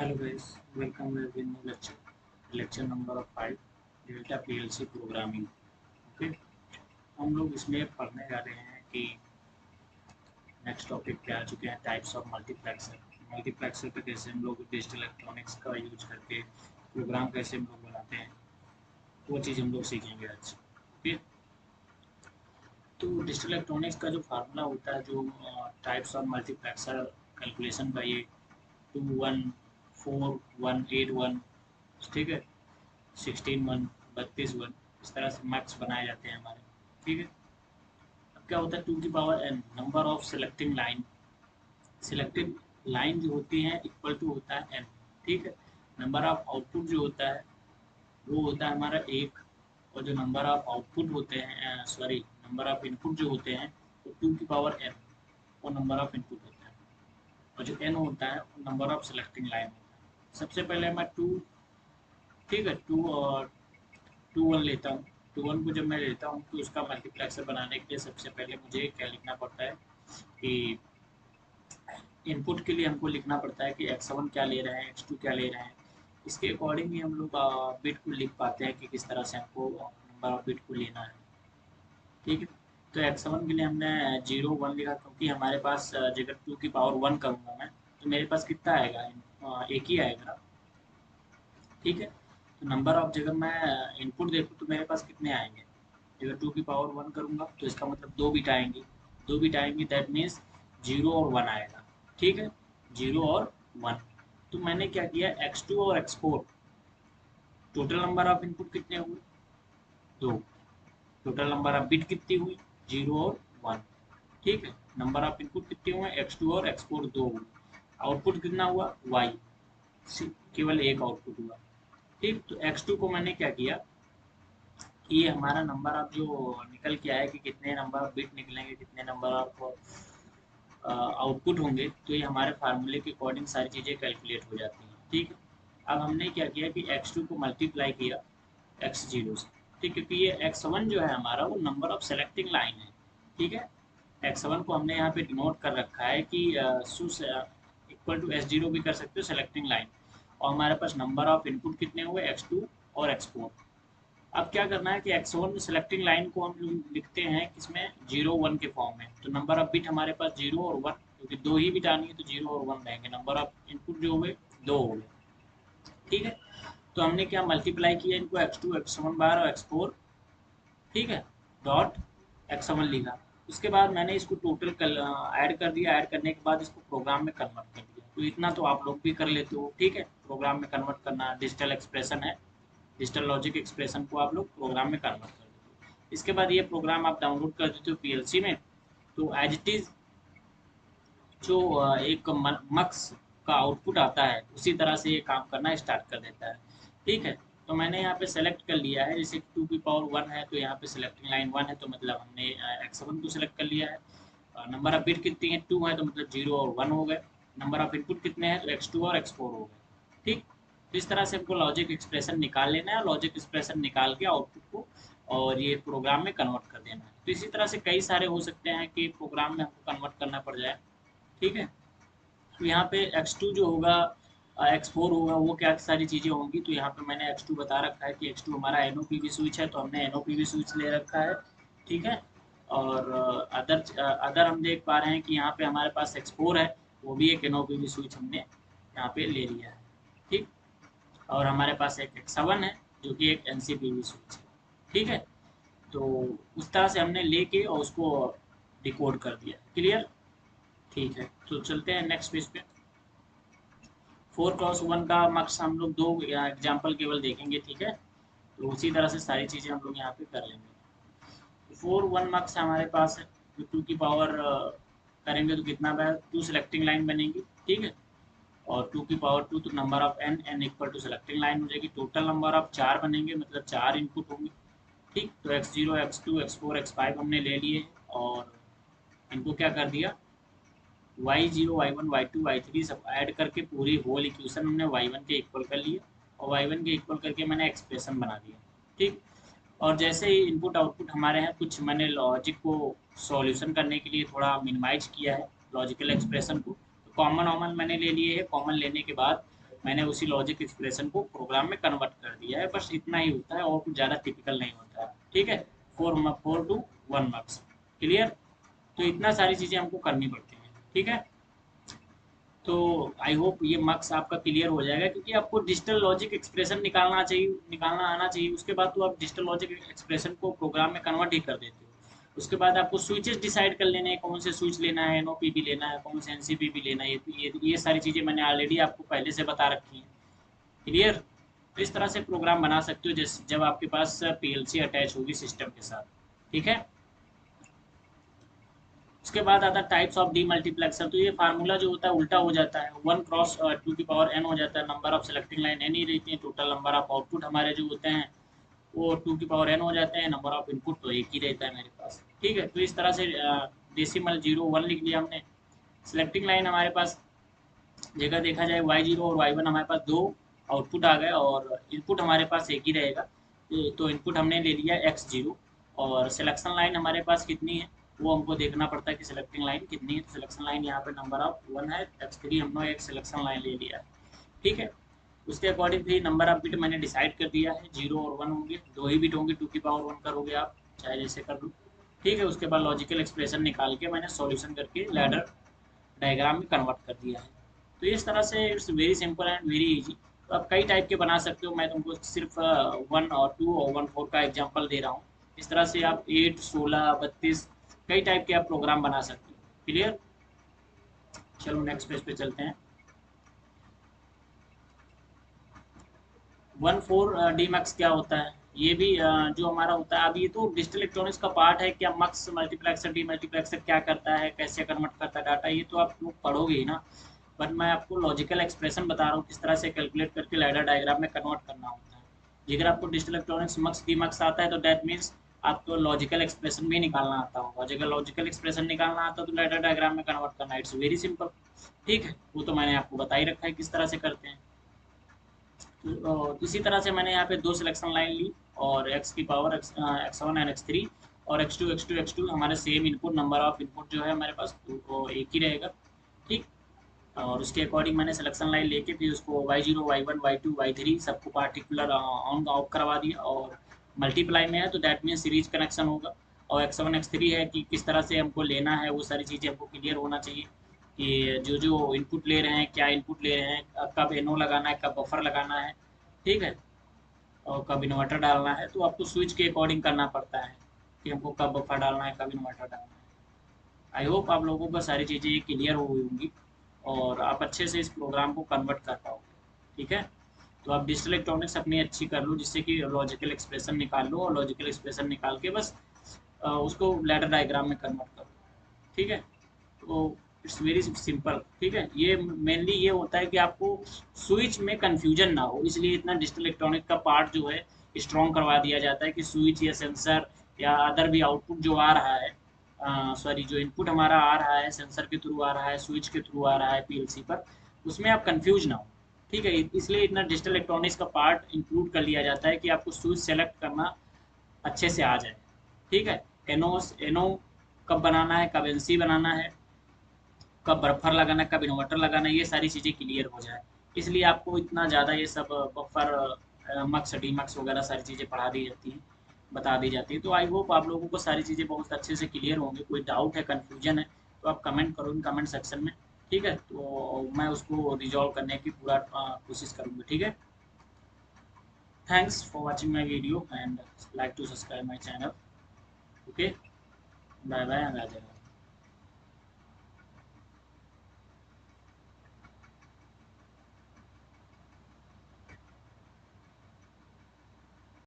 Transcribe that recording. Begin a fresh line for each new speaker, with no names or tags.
Hello guys, welcome to the new lecture number 5 delta PLC programming. Okay, हम लोग इसमें पढ़ने जा रहे हैं कि नेक्स्ट टॉपिक पे आ चुके हैं टाइप्स ऑफ मल्टीप्लेक्सर। मल्टीप्लेक्सर पे कैसे हम लोग डिजिटल इलेक्ट्रॉनिक्स का यूज करके प्रोग्राम कैसे हम लोग बनाते हैं, वो चीज़ हम लोग सीखेंगे आज। ओके, तो डिजिटल इलेक्ट्रॉनिक्स का जो फार्मूला होता है, जो टाइप्स ऑफ मल्टीप्लेक्सर कैलकुलेशन का, ये 2 1 4 1 8 1, ठीक है, 16 1 32 1, इस तरह से मार्क्स बनाए जाते हैं हमारे। ठीक है, अब क्या होता है, 2 की power n number of selecting line. Selected line जो होती है इक्वल टू होता है n। ठीक है, नंबर ऑफ आउटपुट जो होता है वो होता है हमारा 1, और जो नंबर ऑफ आउटपुट होते हैं, सॉरी, नंबर ऑफ इनपुट जो होते हैं वो 2 की पावर n, वो नंबर ऑफ इनपुट होता है, और जो n होता है वो नंबर ऑफ सिलेक्टिंग लाइन होता है। सबसे पहले मैं 2, ठीक है, 2 और 2 1 लेता हूँ। 2 1 को जब मैं लेता हूँ तो उसका मल्टीप्लेक्सर बनाने के लिए सबसे पहले मुझे क्या लिखना पड़ता है कि इनपुट के लिए हमको लिखना पड़ता है कि x1 क्या ले रहे हैं, x2 क्या ले रहे हैं। इसके अकॉर्डिंग ही हम लोग बिट को लिख पाते हैं कि किस तरह से हमको नंबर ऑफ बिट को लेना है। ठीक है, तो x1 के लिए हमने 0 1 लिखा, क्योंकि हमारे पास जगह 2 की पावर 1 करूँगा मैं तो मेरे पास कितना आएगा, एक ही आएगा ना। ठीक है, तो नंबर ऑफ जगह मैं इनपुट देखूँ तो मेरे पास कितने आएंगे, अगर 2 की पावर 1 करूँगा तो इसका मतलब 2 बिट आएंगे। 2 बिट आएंगे, दैट मीन्स 0 और 1 आएगा। ठीक है, 0 और 1। तो मैंने क्या किया, x2 और x4, total number of input कितने हुए, 2। टोटल नंबर ऑफ बिट कितनी हुई, 0 और 1। ठीक है, नंबर ऑफ इनपुट कितने हुए, x2 और x4 2 हुए। आउटपुट कितना हुआ, y, केवल एक आउटपुट हुआ। ठीक, तो x2 को मैंने क्या किया कि ये हमारा नंबर ऑफ जो निकल के आया कि कितने नंबर ऑफ बिट निकलेंगे, कितने नंबर ऑफ आउटपुट होंगे, तो ये हमारे फार्मूले के अकॉर्डिंग सारी चीज़ें कैलकुलेट हो जाती हैं। ठीक है, अब हमने क्या किया कि x2 को मल्टीप्लाई किया x0 से। ठीक, क्योंकि ये x1 जो है हमारा वो नंबर ऑफ सेलेक्टिंग लाइन है। ठीक है, x1 को हमने यहाँ पे डिनोट कर रखा है कि इक्वल टू S0 भी कर सकते हो, सेलेक्टिंग लाइन। और हमारे पास नंबर ऑफ इनपुट कितने हुए, x2 और x4। अब क्या करना है कि x1 सेलेक्टिंग लाइन को हम लिखते हैं किसमें, 0 1 के फॉर्म में। तो नंबर ऑफ बिट हमारे पास 0 और 1, क्योंकि 2 ही बिट आनी है तो 0 और 1 रहेंगे। नंबर ऑफ इनपुट जो हुए 2 हो गए। ठीक है, तो हमने क्या मल्टीप्लाई किया इनको, x2 x1 बार और x4, ठीक है, डॉट x1 लिखा। उसके बाद मैंने इसको टोटल ऐड कर दिया। ऐड करने के बाद इसको प्रोग्राम में कन्वर्ट कर दिया। तो इतना तो आप लोग भी कर लेते हो। ठीक है, प्रोग्राम में कन्वर्ट करना डिजिटल एक्सप्रेशन है, डिजिटल लॉजिक एक्सप्रेशन को आप लोग प्रोग्राम में कन्वर्ट कर देते हो। इसके बाद ये प्रोग्राम आप डाउनलोड कर देते हो पीएलसी में, तो एज इट इज़ जो एक मक्स का आउटपुट आता है उसी तरह से ये काम करना स्टार्ट कर देता है। ठीक है, तो मैंने यहाँ पे सेलेक्ट कर लिया है, जैसे 2 की पावर 1 है तो यहाँ पे सेलेक्टिंग लाइन 1 है, तो मतलब हमने x1 को सिलेक्ट कर लिया है। नंबर ऑफ बिट कितनी है, 2 है, तो मतलब 0 और 1 हो गए। नंबर ऑफ इनपुट कितने हैं, तो x2 और x4 हो गए। ठीक, तो इस तरह से हमको लॉजिक एक्सप्रेशन निकाल लेना है, लॉजिक एक्सप्रेशन निकाल के आउटपुट को और ये प्रोग्राम में कन्वर्ट कर देना है। तो इसी तरह से कई सारे हो सकते हैं कि प्रोग्राम में हमको कन्वर्ट करना पड़ जाए। ठीक है, तो यहाँ पे x2 जो होगा, x4 होगा, वो क्या सारी चीज़ें होंगी। तो यहाँ पे मैंने x2 बता रखा है कि x2 हमारा NOPV स्विच है, तो हमने NOPV स्विच ले रखा है। ठीक है, और अदर हम देख पा रहे हैं कि यहाँ पे हमारे पास x4 है, वो भी एक NOPV स्विच हमने यहाँ पे ले लिया है। ठीक, और हमारे पास एक x7 है जो कि एक NCPV स्विच है। ठीक है, तो उस तरह से हमने लेके और उसको डिकोड कर दिया। क्लियर, ठीक है, तो चलते हैं नेक्स्ट पेज पे। 4x1 का मार्क्स हम लोग 2 एग्जाम्पल केवल देखेंगे। ठीक है, तो उसी तरह से सारी चीज़ें हम लोग यहाँ पे कर लेंगे। 4 1 मार्क्स हमारे पास है, तो 2 की पावर करेंगे तो कितना बनेगा, 2 सेलेक्टिंग लाइन बनेगी। ठीक है, और 2 की पावर 2 तो number of n equal to selecting line हो जाएगी। टोटल नंबर ऑफ 4 बनेंगे, मतलब 4 इनपुट होंगे। ठीक, तो x0 x2 x4 x5 हमने ले लिए और इनको क्या कर दिया, y0 y1 y2 y3 सब ऐड करके पूरी होल इक्वेशन हमने y1 के इक्वल कर लिया, और y1 के इक्वल करके मैंने एक्सप्रेशन बना दिया। ठीक, और जैसे ही इनपुट आउटपुट हमारे हैं, कुछ मैंने लॉजिक को सॉल्यूशन करने के लिए थोड़ा मिनिमाइज किया है लॉजिकल एक्सप्रेशन को। तो कॉमन ऑमन मैंने ले लिए है। कॉमन लेने के बाद मैंने उसी लॉजिक एक्सप्रेशन को प्रोग्राम में कन्वर्ट कर दिया है। बस इतना ही होता है और कुछ ज़्यादा टिपिकल नहीं होता है। ठीक है, 4 to 1 मार्क्स। क्लियर? तो इतना सारी चीज़ें हमको करनी पड़ती हैं। ठीक है, तो आई होप ये मार्क्स आपका क्लियर हो जाएगा, क्योंकि आपको डिजिटल लॉजिक एक्सप्रेशन निकालना आना चाहिए। उसके बाद तो आप डिजिटल लॉजिक एक्सप्रेशन को प्रोग्राम में कन्वर्ट ही कर देते हो। उसके बाद आपको स्विचेस डिसाइड कर लेने हैं, कौन से स्विच लेना है, एनओपीबी लेना है, कौन से एनसीपीबी लेना है। ये सारी चीज़ें मैंने ऑलरेडी आपको पहले से बता रखी हैं। क्लियर? तो इस तरह से प्रोग्राम बना सकते हो जैसे जब आपके पास पीएलसी अटैच होगी सिस्टम के साथ। ठीक है, उसके बाद आता है टाइप्स ऑफ डीमल्टीप्लेक्सर। तो ये फार्मूला जो होता है उल्टा हो जाता है, 1 क्रॉस 2 की पावर n हो जाता है। Number of selecting line n ही रहती है, टोटल नंबर ऑफ आउटपुट हमारे जो होते हैं वो 2 की पावर n हो जाते हैं। नंबर ऑफ इनपुट तो एक ही रहता है मेरे पास। ठीक है, तो इस तरह से डेसिमल 0 1 लिख लिया हमने। सेलेक्टिंग लाइन हमारे पास जगह देखा जाए y0 और y1 हमारे पास दो आउटपुट आ गए और इनपुट हमारे पास एक ही रहेगा। तो इनपुट हमने ले लिया x0, और सिलेक्शन लाइन हमारे पास कितनी है वो हमको देखना पड़ता है कि सिलेक्टिंग लाइन कितनी है। तो सिलेक्शन लाइन यहाँ पे नंबर ऑफ 1 है, x3 हमने एक सिलेक्शन लाइन ले लिया है। ठीक है, उसके अकॉर्डिंग भी नंबर ऑफ बिट मैंने डिसाइड कर दिया है, 0 और 1 होंगे, दो ही बिट होंगे, 2 की पावर 1 करोगे आप, चाहे जैसे कर लो। ठीक है, उसके बाद लॉजिकल एक्सप्रेशन निकाल के मैंने सॉल्यूशन करके लैडर डायग्राम में कन्वर्ट कर दिया है। तो इस तरह से it's very simple and very easy. तो आप कई टाइप के बना सकते हो, मैं तुमको सिर्फ 1 और 2 और 1 4 का एग्जांपल दे रहा हूँ। इस तरह से आप 8 16 32 कई टाइप के आप प्रोग्राम बना सकते हो। क्लियर? चलो नेक्स्ट पेज पे चलते हैं। 1 4 डी मैक्स क्या होता है, ये भी जो हमारा होता है। अब ये तो डिजिटल इलेक्ट्रॉनिक्स का पार्ट है, क्या मक्स मल्टीप्लेक्सर डी मल्टीप्लेक्सर क्या करता है, कैसे कन्वर्ट करता है डाटा, ये तो आप लोग पढ़ोगे ही ना। बट मैं आपको लॉजिकल एक्सप्रेशन बता रहा हूँ किस तरह से कैलकुलेट करके लैडर डायग्राम में कन्वर्ट करना होता है। अगर आपको डिजिटल इलेक्ट्रॉनिक्स मक्स डी मक्स आता है तो दैट मीन्स आपको लॉजिकल एक्सप्रेशन भी निकालना आता होगा। अगर लॉजिकल एक्सप्रेशन निकालना आता है तो लैडर डायग्राम में कन्वर्ट करना, इट्स वेरी सिंपल। ठीक है, वो तो मैंने आपको बता ही रखा है किस तरह से करते हैं। तो इसी तरह से मैंने यहाँ पे दो सिलेक्शन लाइन ली, और x की पावर x1 एंड x3 और x2 हमारे same input, number of input जो है हमारे पास वो एक ही रहेगा। ठीक, और उसके अकॉर्डिंग मैंने सिलेक्शन लाइन लेके फिर उसको y0 y1 y2 y3 सबको पार्टिकुलर ऑन ऑफ करवा दिया, और मल्टीप्लाई में है तो दैट मीन सीरीज कनेक्शन होगा। और x1 x3 है कि किस तरह से हमको लेना है, वो सारी चीज़ें हमको क्लियर होना चाहिए कि जो जो इनपुट ले रहे हैं, क्या इनपुट ले रहे हैं, कब एनो लगाना है, कब बफर लगाना है। ठीक है, और कब इन्वर्टर डालना है, तो आपको स्विच के अकॉर्डिंग करना पड़ता है कि हमको कब बफर डालना है, कब इन्वर्टर डालना है। आई होप आप लोगों को सारी चीज़ें क्लियर हो गई होंगी और आप अच्छे से इस प्रोग्राम को कन्वर्ट कर पाओगे। ठीक है, तो आप डिजिटल इलेक्ट्रॉनिक्स अपनी अच्छी कर लो, जिससे कि लॉजिकल एक्सप्रेशन निकाल लो, और लॉजिकल एक्सप्रेशन निकाल के बस उसको लैडर डायग्राम में कन्वर्ट करो। ठीक है, तो इट्स वेरी सिंपल। ठीक है, ये मेनली ये होता है कि आपको स्विच में कंफ्यूजन ना हो, इसलिए इतना डिजिटल इलेक्ट्रॉनिक का पार्ट जो है स्ट्रॉन्ग करवा दिया जाता है कि स्विच या सेंसर या अदर भी आउटपुट जो आ रहा है, सॉरी जो इनपुट हमारा आ रहा है सेंसर के थ्रू आ रहा है, स्विच के थ्रू आ रहा है पीएलसी पर, उसमें आप कंफ्यूज ना हो। ठीक है, इसलिए इतना डिजिटल इलेक्ट्रॉनिक्स का पार्ट इंक्लूड कर लिया जाता है कि आपको स्विच सेलेक्ट करना अच्छे से आ जाए। ठीक है, एनो कब बनाना है, कब एनसी बनाना है, कब बफर लगाना है, कब इन्वर्टर लगाना है, ये सारी चीज़ें क्लियर हो जाए। इसलिए आपको इतना ज़्यादा ये सब बफर मक्स डी मक्स वगैरह सारी चीज़ें पढ़ा दी जाती हैं, बता दी जाती है। तो आई होप आप लोगों को सारी चीज़ें बहुत अच्छे से क्लियर होंगी। कोई डाउट है, कन्फ्यूजन है, तो आप कमेंट करो कमेंट सेक्शन में। ठीक है, तो मैं उसको रिजॉल्व करने की पूरा कोशिश करूँगा। ठीक है, thanks for watching my video and like to subscribe my channel. Okay, bye bye, Radhe.